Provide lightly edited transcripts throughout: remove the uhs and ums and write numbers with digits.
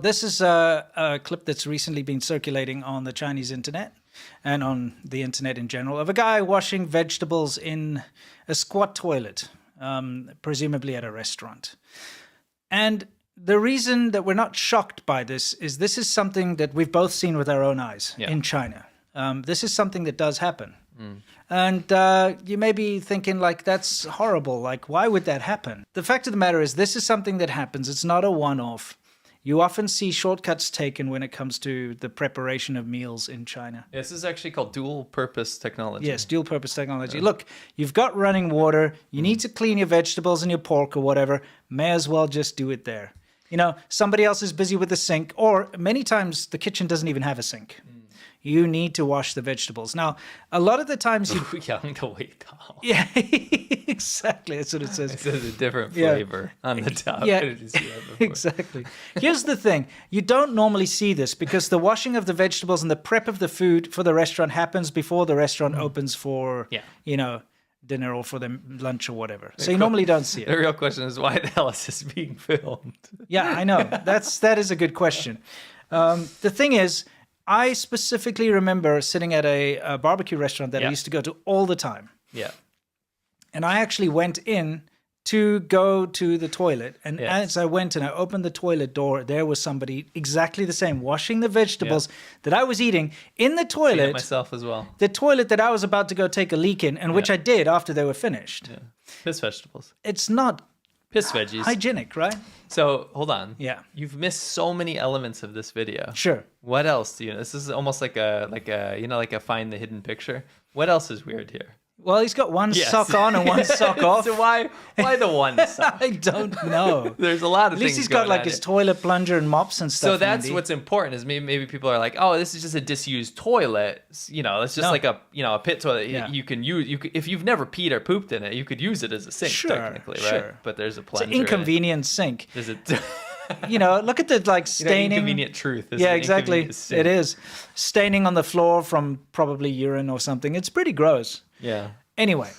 This is a clip that's recently been circulating on the Chinese internet and on the internet in general of a guy washing vegetables in a squat toilet, presumably at a restaurant. And the reason that we're not shocked by this is something that we've both seen with our own eyes in China. This is something that does happen. And you may be thinking, like, that's horrible. Like, why would that happen? The fact of the matter is this is something that happens. It's not a one-off. You often see shortcuts taken when it comes to the preparation of meals in China. This is actually called dual-purpose technology. Yes, dual-purpose technology. Look, you've got running water. You need to clean your vegetables and your pork or whatever. May as well just do it there. You know, somebody else is busy with the sink, or many times the kitchen doesn't even have a sink. You need to wash the vegetables. Now, a lot of the times you... Yeah, exactly. That's what it says. It says a different flavor on the top. Yeah, exactly. Here's the thing. You don't normally see this because the washing of the vegetables and the prep of the food for the restaurant happens before the restaurant opens for, you know, dinner or for the lunch or whatever. So you normally don't see it. The real question is, why the hell is this being filmed? Yeah, I know. That is a good question. The thing is, I specifically remember sitting at a barbecue restaurant that I used to go to all the time. Yeah. And I actually went in to go to the toilet. And as I went and I opened the toilet door, there was somebody exactly the same, washing the vegetables that I was eating in the toilet. Seen it myself as well. The toilet that I was about to go take a leak in, and which I did after they were finished. Yeah. Piss vegetables. It's not piss veggies. Hygienic, right? So, hold on. Yeah. You've missed so many elements of this video. Sure. What else do you know? This is almost like a find the hidden picture. What else is weird here? Well, he's got one sock on and one sock off. So why the one sock? I don't know. There's a lot of things. At least he's got like his toilet plunger and mops and stuff. So that's what's important is maybe people are like, oh, this is just a disused toilet. You know, it's just like a pit toilet. You can use if you've never peed or pooped in it, you could use it as a sink technically, right? Sure. But there's a plunger. It's an inconvenient sink. There's a you know, look at the staining. Inconvenient truth. Yeah, exactly. It is staining on the floor from probably urine or something. It's pretty gross. Yeah. Anyway,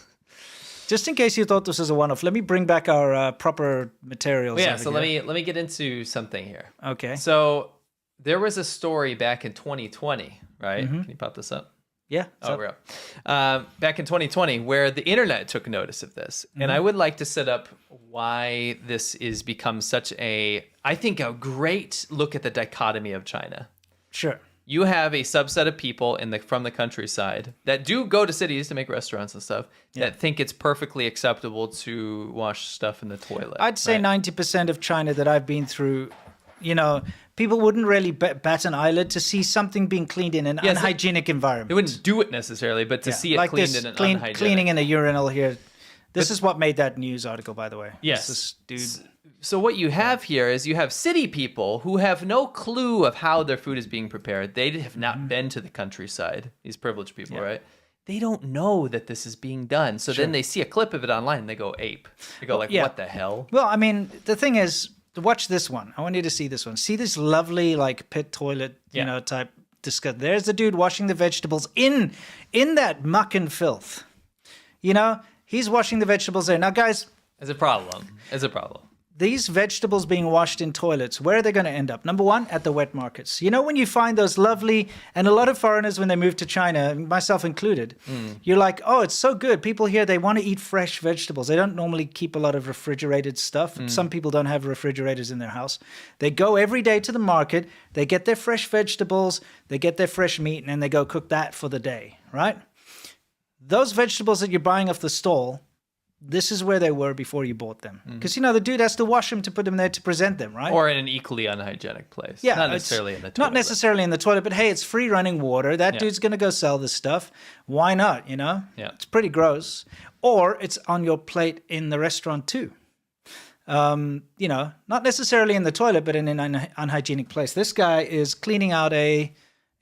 just in case you thought this was a one-off, let me bring back our proper materials. Well, yeah. So let me get into something here. Okay. So there was a story back in 2020, right? Can you pop this up? Yeah. Oh, we're up. Back in 2020, where the internet took notice of this. And I would like to set up why this is become such I think, a great look at the dichotomy of China. Sure. You have a subset of people from the countryside that do go to cities to make restaurants and stuff that think it's perfectly acceptable to wash stuff in the toilet. I'd say 90% of China that I've been through, you know, people wouldn't really bat an eyelid to see something being cleaned in an unhygienic environment. They wouldn't do it necessarily, but to see it like cleaned in an unhygienic. Cleaning in a urinal here. This is what made that news article, by the way. Yes. This dude. So what you have here is you have city people who have no clue of how their food is being prepared. They have not been to the countryside, these privileged people, right? They don't know that this is being done. So then they see a clip of it online and they go ape. They go like, what the hell? Well, I mean, the thing is, watch this one. I want you to see this one. See this lovely like pit toilet, you know, type disgust. There's the dude washing the vegetables in that muck and filth. You know, he's washing the vegetables there. Now, guys. It's a problem. These vegetables being washed in toilets, where are they going to end up? Number one, at the wet markets. You know, when you find those lovely, and a lot of foreigners, when they move to China, myself included, you're like, oh, it's so good. People here, they want to eat fresh vegetables. They don't normally keep a lot of refrigerated stuff. Some people don't have refrigerators in their house. They go every day to the market. They get their fresh vegetables. They get their fresh meat, and then they go cook that for the day, right? Those vegetables that you're buying off the stall, this is where they were before you bought them. Because, you know, the dude has to wash them to put them there to present them, right? Or in an equally unhygienic place. Yeah. Not necessarily in the toilet. Not necessarily in the toilet, but hey, it's free running water. That dude's going to go sell this stuff. Why not, you know? Yeah. It's pretty gross. Or it's on your plate in the restaurant too. You know, not necessarily in the toilet, but in an unhygienic place. This guy is cleaning out a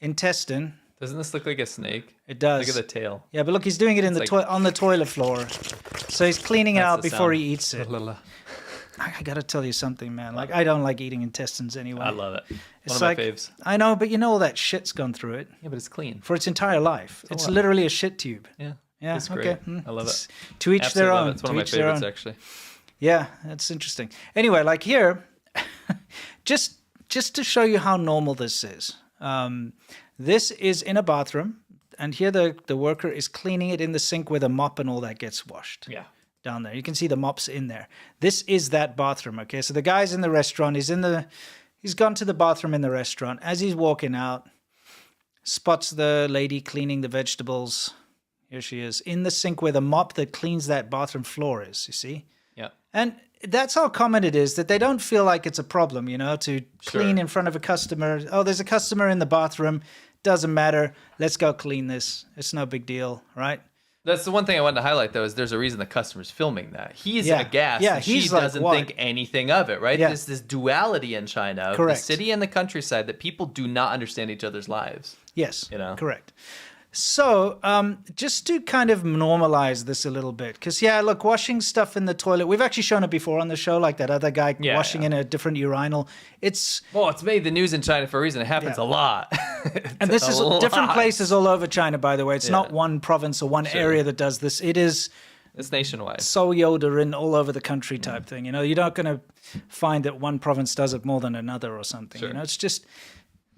intestine. Doesn't this look like a snake? It does. Look at the tail. Yeah, but look, he's doing it in on the toilet floor. So he's cleaning it out before he eats it. I got to tell you something, man. Like, I don't like eating intestines anyway. I love it. It's One of my faves. I know, but you know all that shit's gone through it. Yeah, but it's clean. For its entire life. It's literally a shit tube. Yeah. Yeah, it's great. Okay. I love it. To each their own. It's one of my favorites, actually. Yeah, that's interesting. Anyway, like here, just just to show you how normal this is. This is in a bathroom, and here the worker is cleaning it in the sink where the mop and all that gets washed. Yeah. Down there. You can see the mops in there. This is that bathroom, okay? So the guy's in the restaurant. He's gone to the bathroom in the restaurant. As he's walking out, spots the lady cleaning the vegetables. Here she is in the sink where the mop that cleans that bathroom floor is, you see? Yeah. And that's how common it is that they don't feel like it's a problem, to clean in front of a customer. Oh, there's a customer in the bathroom. Doesn't matter. Let's go clean this. It's no big deal, right? That's the one thing I wanted to highlight, though, is there's a reason the customer's filming that. He's aghast. Yeah, and he's she like, doesn't what? think anything of it, right? Yeah. There's this duality in China of Correct. the city and the countryside that people do not understand each other's lives. Yes, Correct. So just to kind of normalize this a little bit, because, look, washing stuff in the toilet, we've actually shown it before on the show, like that other guy washing in a different urinal. It's made the news in China for a reason. It happens a lot. And this is different places all over China, by the way. It's not one province or one area that does this. It's nationwide. So Yoderin all over the country type thing. You're not going to find that one province does it more than another or something. Sure. It's just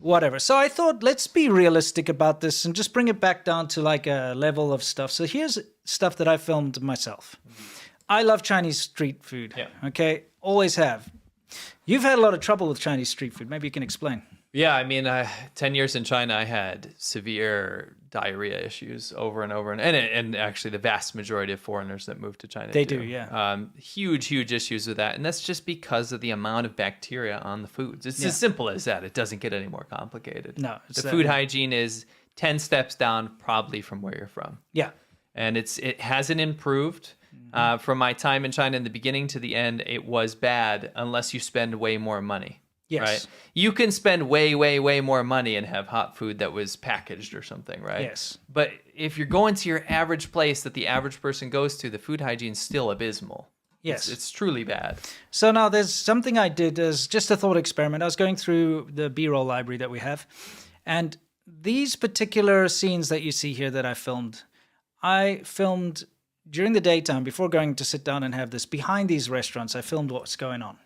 whatever. So I thought, let's be realistic about this and just bring it back down to like a level of stuff. So here's stuff that I filmed myself. I love Chinese street food. Yeah. Okay, always have. You've had a lot of trouble with Chinese street food. Maybe you can explain. Yeah, I mean, 10 years in China, I had severe diarrhea issues over and over. And actually the vast majority of foreigners that move to China do, yeah. Huge issues with that. And that's just because of the amount of bacteria on the foods. It's as simple as that. It doesn't get any more complicated. No. The food hygiene is 10 steps down probably from where you're from. Yeah. And it hasn't improved. From my time in China in the beginning to the end, it was bad unless you spend way more money. Yes. Right. You can spend way, way, way more money and have hot food that was packaged or something, right? Yes. But if you're going to your average place that the average person goes to, the food hygiene's still abysmal. Yes. It's truly bad. So now there's something I did as just a thought experiment. I was going through the B-roll library that we have, and these particular scenes that you see here that I filmed during the daytime before going to sit down and have this. Behind these restaurants, I filmed what's going on.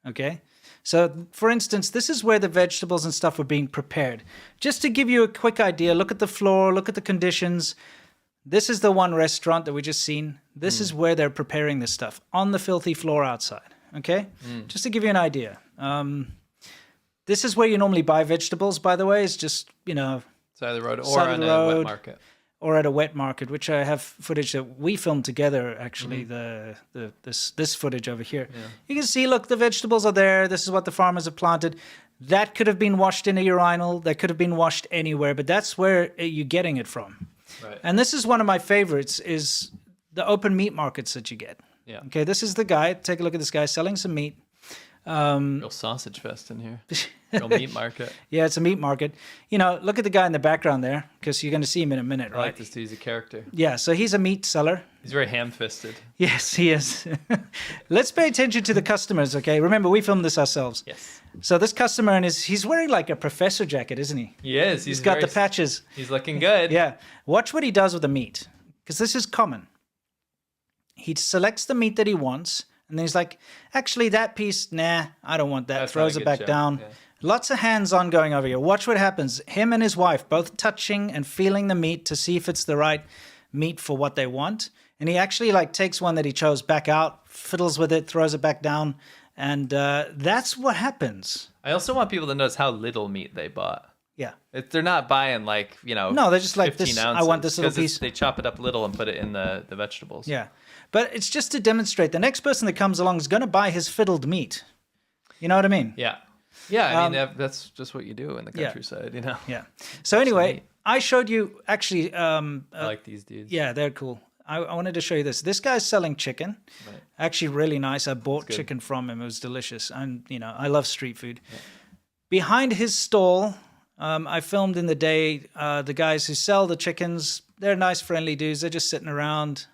Okay? So, for instance, this is where the vegetables and stuff were being prepared. Just to give you a quick idea, look at the floor, look at the conditions. This is the one restaurant that we just seen. This is where they're preparing this stuff, on the filthy floor outside, okay? Just to give you an idea. This is where you normally buy vegetables, by the way. It's just, Side of the road or side of on the a wet road. market. Or at a wet market, which I have footage that we filmed together, actually, this footage over here. Yeah. You can see, look, the vegetables are there. This is what the farmers have planted. That could have been washed in a urinal. That could have been washed anywhere, but that's where you're getting it from. Right. And this is one of my favorites, is the open meat markets that you get. Yeah. Okay, this is the guy. Take a look at this guy selling some meat. Real sausage fest in here. Real meat market. Yeah, it's a meat market. Look at the guy in the background there, because you're going to see him in a minute, I right? like this dude. He's a character. Yeah, so he's a meat seller. He's very ham-fisted. Yes, he is. Let's pay attention to the customers, okay? Remember, we filmed this ourselves. Yes. So this customer, he's wearing like a professor jacket, isn't he? He is. He's got the patches. He's looking good. Yeah. Watch what he does with the meat, because this is common. He selects the meat that he wants, and then he's like, actually, that piece, nah, I don't want that. That's Throws not a it good back show. down. Yeah. Lots of hands-on going over here. Watch what happens. Him and his wife both touching and feeling the meat to see if it's the right meat for what they want. And he actually takes one that he chose back out, fiddles with it, throws it back down, and that's what happens. I also want people to notice how little meat they bought. Yeah. They're not buying No, they're just like 15 this. ounces, I want this little piece. They chop it up little and put it in the vegetables. Yeah, but it's just to demonstrate. The next person that comes along is going to buy his fiddled meat. You know what I mean? Yeah. Yeah, I mean, that's just what you do in the countryside, Yeah. So anyway, I showed you actually. I like these dudes. Yeah, they're cool. I wanted to show you this. This guy's selling chicken. Right. Actually, really nice. I bought chicken from him. It was delicious. And, I love street food. Yeah. Behind his stall, I filmed in the day the guys who sell the chickens. They're nice, friendly dudes. They're just sitting around.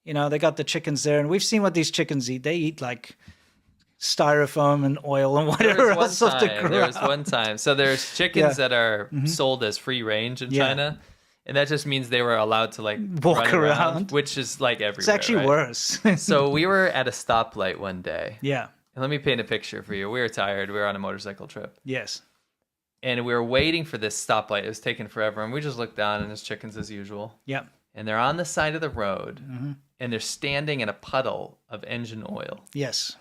They got the chickens there. And we've seen what these chickens eat. They eat like styrofoam and oil and whatever else off the ground. There was one time. So there's chickens that are sold as free range in China. And that just means they were allowed to walk run around, which is everywhere. It's actually worse. So we were at a stoplight one day. Yeah. Let me paint a picture for you. We were tired. We were on a motorcycle trip. Yes. And we were waiting for this stoplight. It was taking forever. And we just looked down, and there's chickens as usual. Yep. And they're on the side of the road, and they're standing in a puddle of engine oil. Yes.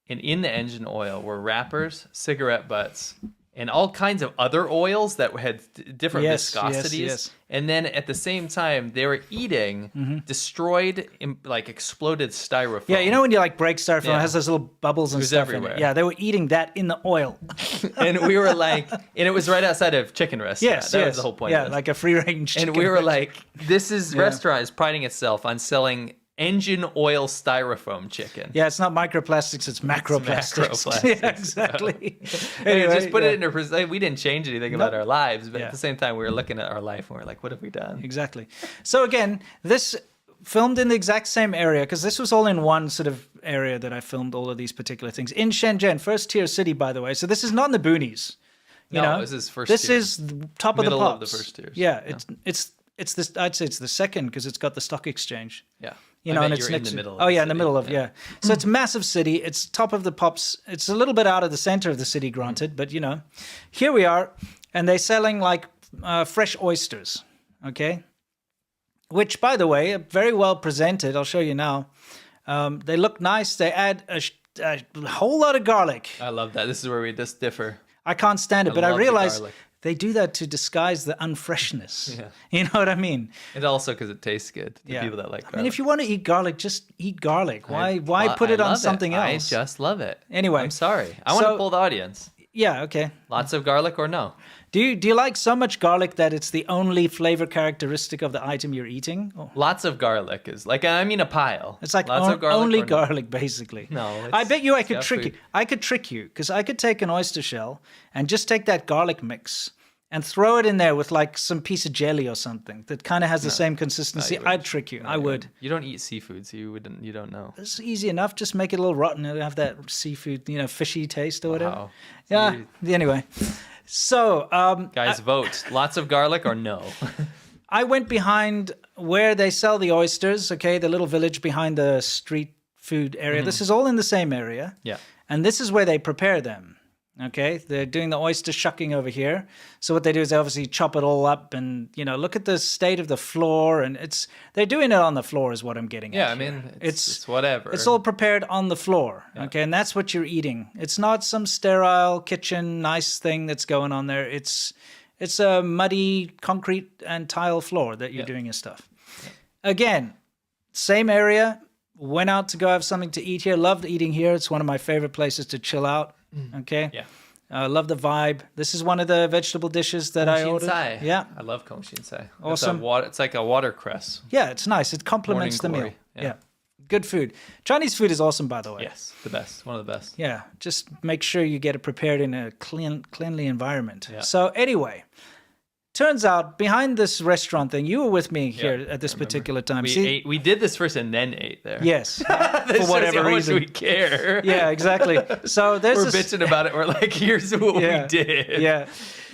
And in the engine oil were wrappers, cigarette butts, and all kinds of other oils that had different viscosities. Yes. And then at the same time, they were eating destroyed, like exploded styrofoam. Yeah, you know when you like break styrofoam, Yeah. it has those little bubbles and was stuff everywhere. in it. Yeah, they were eating that in the oil. And we were like, and it was right outside of Chicken Restaurant. Yes, that yes. was the whole point. Yeah, of this. like a free-range chicken. And we were like, this is Yeah. restaurant is priding itself on selling engine oil styrofoam chicken. Yeah, it's not microplastics, it's macroplastics. macroplastics, Yeah, exactly. And Anyway, just put yeah. it into perspective. We didn't change anything about our lives, but Yeah. at the same time, we were looking at our life and we're like, what have we done? Exactly. So again, this filmed in the exact same area, because this was all in one sort of area that I filmed all of these particular things. In Shenzhen, first tier city, by the way. So this is not in the boonies. You No, know? this is first This tier. is the top Middle of of the the pops. first tiers. Yeah, Yeah. it's this. I'd say it's the second because it's got the stock exchange. Yeah. You I know, bet and it's you're next in the to, middle. oh of yeah, the in the city. middle of yeah. So it's a massive city. It's top of the pops. It's a little bit out of the center of the city, granted, but you know, here we are, and they're selling like fresh oysters. Okay, which by the way, are very well presented. I'll show you now. They look nice. They add a whole lot of garlic. I love that. This is where we just differ. I can't stand it, but I love the realize garlic. they do that to disguise the unfreshness. Yeah. You know what I mean? And also because it tastes good to Yeah. people that like garlic. I mean, if you want to eat garlic, just eat garlic. Why put it I on love something it. else? I just love it. Anyway. I'm sorry. I want So- to pull the audience. Yeah, okay. Lots of garlic or no? Do you like so much garlic that it's the only flavor characteristic of the item you're eating? Oh, Lots of garlic is like, I mean, a pile. it's like Lots of garlic only or no? garlic, basically. No, I it's- bet you I it's could got trick food. you. I could trick you because I could take an oyster shell and just take that garlic mix and throw it in there with like some piece of jelly or something that kind of has the same consistency. I'd trick you. I would. You don't eat seafood, so you don't know. It's easy enough. Just make it a little rotten and have that seafood, you know, fishy taste or whatever. Wow. Yeah. Anyway, so Guys, vote. Lots of garlic or no? I went behind where they sell the oysters. Okay, the little village behind the street food area. This is all in the same area. Yeah. And this is where they prepare them. Okay, they're doing the oyster shucking over here. So what they do is they obviously chop it all up, and you know, look at the state of the floor, and they're doing it on the floor, is what I'm getting at. Yeah, I here. mean, it's whatever. It's all prepared on the floor. Okay, and that's what you're eating. It's not some sterile kitchen nice thing that's going on there. It's a muddy concrete and tile floor that you're doing your stuff. Again, same area. Went out to go have something to eat here. Loved eating here. It's one of my favorite places to chill out. Okay. Yeah. Love the vibe. This is one of the vegetable dishes that I ordered. Shinsai. Yeah. I love Kong Shinsai. Awesome. It's like a watercress. Yeah, it's nice. It complements the Morning meal. glory. Yeah. Good food. Chinese food is awesome, by the way. Yes, the best. One of the best. Yeah. Just make sure you get it prepared in a cleanly environment. Yeah. So anyway, turns out behind this restaurant thing, you were with me here at this particular time. We did this first and then ate there. Yes. This for whatever shows how reason. much we care. Yeah, exactly. So there's We're this, bitching about it. We're like, here's what Yeah. we did. Yeah.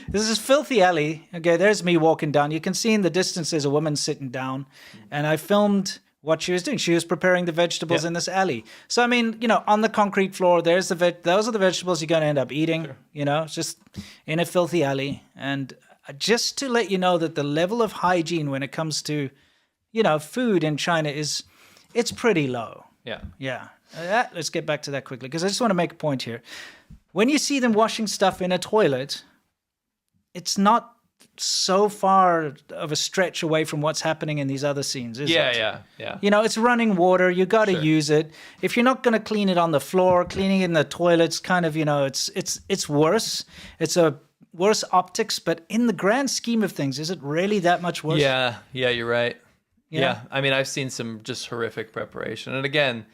There's this filthy alley. Okay, there's me walking down. You can see in the distance there's a woman sitting down, and I filmed what she was doing. She was preparing the vegetables in this alley. So I mean, you know, on the concrete floor, there's those are the vegetables you're going to end up eating. Sure. You know, it's just in a filthy alley. And just to let you know that the level of hygiene when it comes to, you know, food in China it's pretty low. Yeah. Yeah. Let's get back to that quickly because I just want to make a point here. When you see them washing stuff in a toilet, it's not so far of a stretch away from what's happening in these other scenes, is it? Yeah. You know, it's running water. You got to use it. If you're not going to clean it on the floor, cleaning it in the toilets, kind of, you know, it's worse. It's a worse optics, but in the grand scheme of things, is it really that much worse? Yeah, you're right. Yeah. Yeah. I mean, I've seen some just horrific preparation. And again,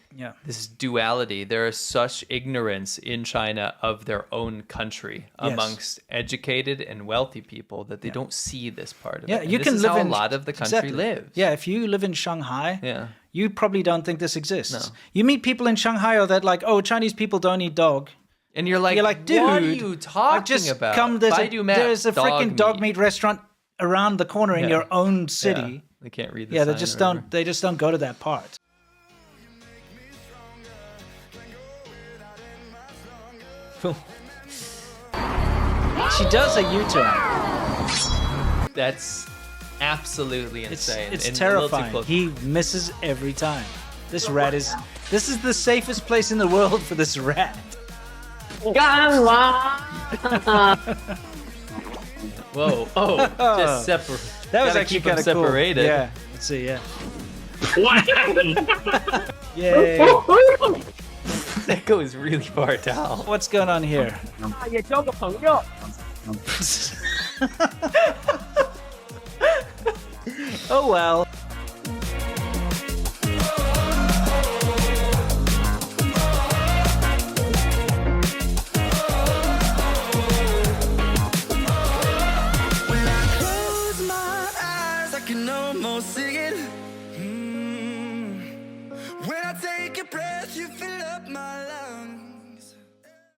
this duality. There is such ignorance in China of their own country amongst educated and wealthy people that they don't see this part of it. And you this can is live how in a lot of the country lives. Yeah, if you live in Shanghai, you probably don't think this exists. No. You meet people in Shanghai that like, oh, Chinese people don't eat dog. And you're like, dude, what are you talking I've just about? come. There's a freaking dog meat. meat restaurant around the corner in your own city. Yeah. They can't read the Yeah, sign they just don't go to that part. She does a U-turn. That's absolutely insane. It's and a little too terrifying. close. He misses every time. This rat is. This is the safest place in the world for this rat. Whoa! Oh, just separate. That was Gotta actually keep them kind of cool. separated. Yeah. Let's see. Yeah. Yay! That goes really far down. What's going on here? Oh well.